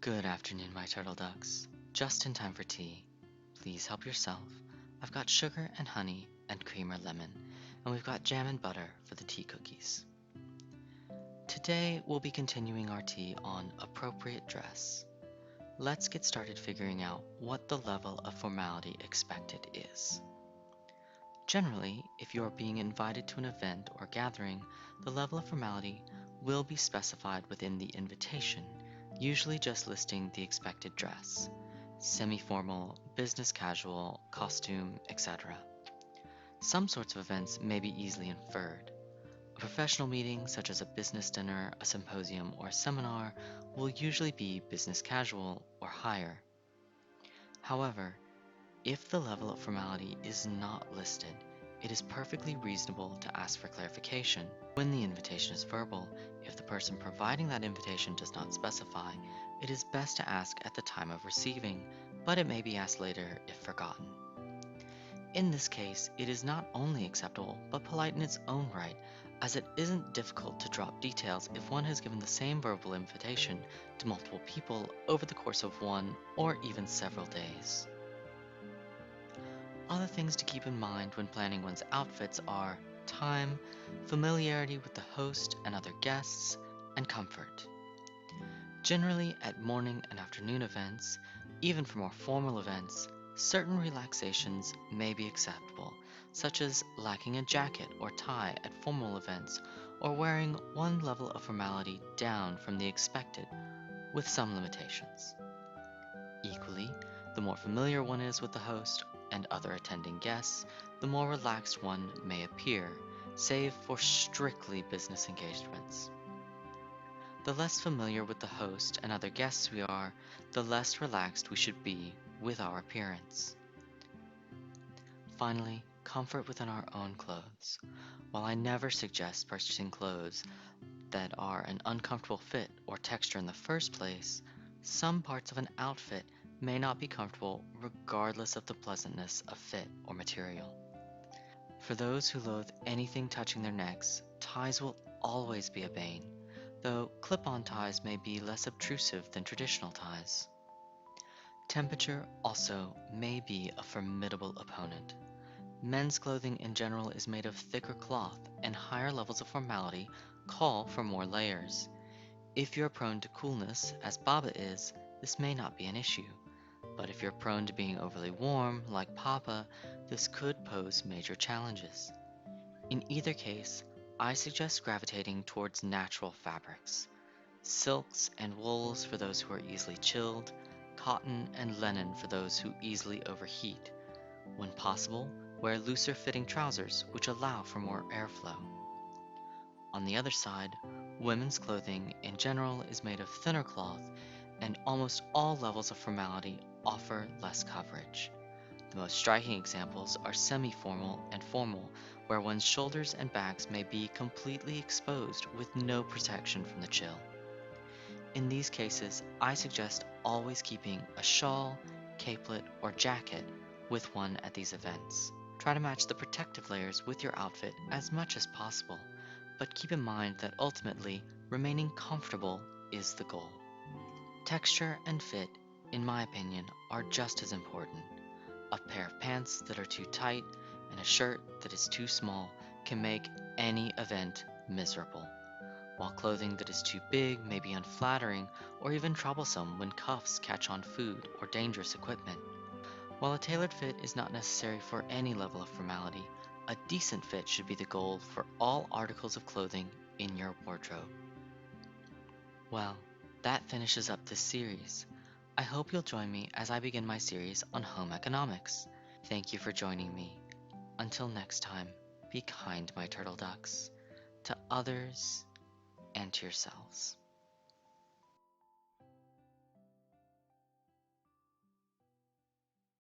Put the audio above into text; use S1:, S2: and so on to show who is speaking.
S1: Good afternoon, my turtle ducks. Just in time for tea. Please help yourself. I've got sugar and honey and cream or lemon, and we've got jam and butter for the tea cookies. Today, we'll be continuing our tea on appropriate dress. Let's get started figuring out what the level of formality expected is. Generally, if you are being invited to an event or gathering, the level of formality will be specified within the invitation, usually just listing the expected dress, semi-formal, business casual, costume, etc. Some sorts of events may be easily inferred. A professional meeting, such as a business dinner, a symposium, or a seminar, will usually be business casual or higher. However, if the level of formality is not listed, it is perfectly reasonable to ask for clarification. When the invitation is verbal, if the person providing that invitation does not specify, it is best to ask at the time of receiving, but it may be asked later if forgotten. In this case, it is not only acceptable, but polite in its own right, as it isn't difficult to drop details if one has given the same verbal invitation to multiple people over the course of one or even several days. Other things to keep in mind when planning one's outfits are time, familiarity with the host and other guests, and comfort. Generally, at morning and afternoon events, even for more formal events, certain relaxations may be acceptable, such as lacking a jacket or tie at formal events, or wearing one level of formality down from the expected, with some limitations. Equally, the more familiar one is with the host and other attending guests, the more relaxed one may appear, save for strictly business engagements. The less familiar with the host and other guests we are, the less relaxed we should be with our appearance. Finally, comfort within our own clothes. While I never suggest purchasing clothes that are an uncomfortable fit or texture in the first place, some parts of an outfit may not be comfortable regardless of the pleasantness of fit or material. For those who loathe anything touching their necks, ties will always be a bane, though clip-on ties may be less obtrusive than traditional ties. Temperature also may be a formidable opponent. Men's clothing in general is made of thicker cloth, and higher levels of formality call for more layers. If you're prone to coolness, as Baba is, this may not be an issue. But if you're prone to being overly warm, like Papa, this could pose major challenges. In either case, I suggest gravitating towards natural fabrics. Silks and wools for those who are easily chilled, cotton and linen for those who easily overheat. When possible, wear looser fitting trousers which allow for more airflow. On the other side, women's clothing in general is made of thinner cloth, and almost all levels of formality offer less coverage. The most striking examples are semi-formal and formal, where one's shoulders and backs may be completely exposed with no protection from the chill. In these cases, I suggest always keeping a shawl, capelet, or jacket with one at these events. Try to match the protective layers with your outfit as much as possible, but keep in mind that ultimately, remaining comfortable is the goal. Texture and fit, in my opinion, are just as important. A pair of pants that are too tight and a shirt that is too small can make any event miserable, while clothing that is too big may be unflattering or even troublesome when cuffs catch on food or dangerous equipment. While a tailored fit is not necessary for any level of formality, a decent fit should be the goal for all articles of clothing in your wardrobe. Well, that finishes up this series. I hope you'll join me as I begin my series on home economics. Thank you for joining me. Until next time, be kind, my turtle ducks, to others and to yourselves.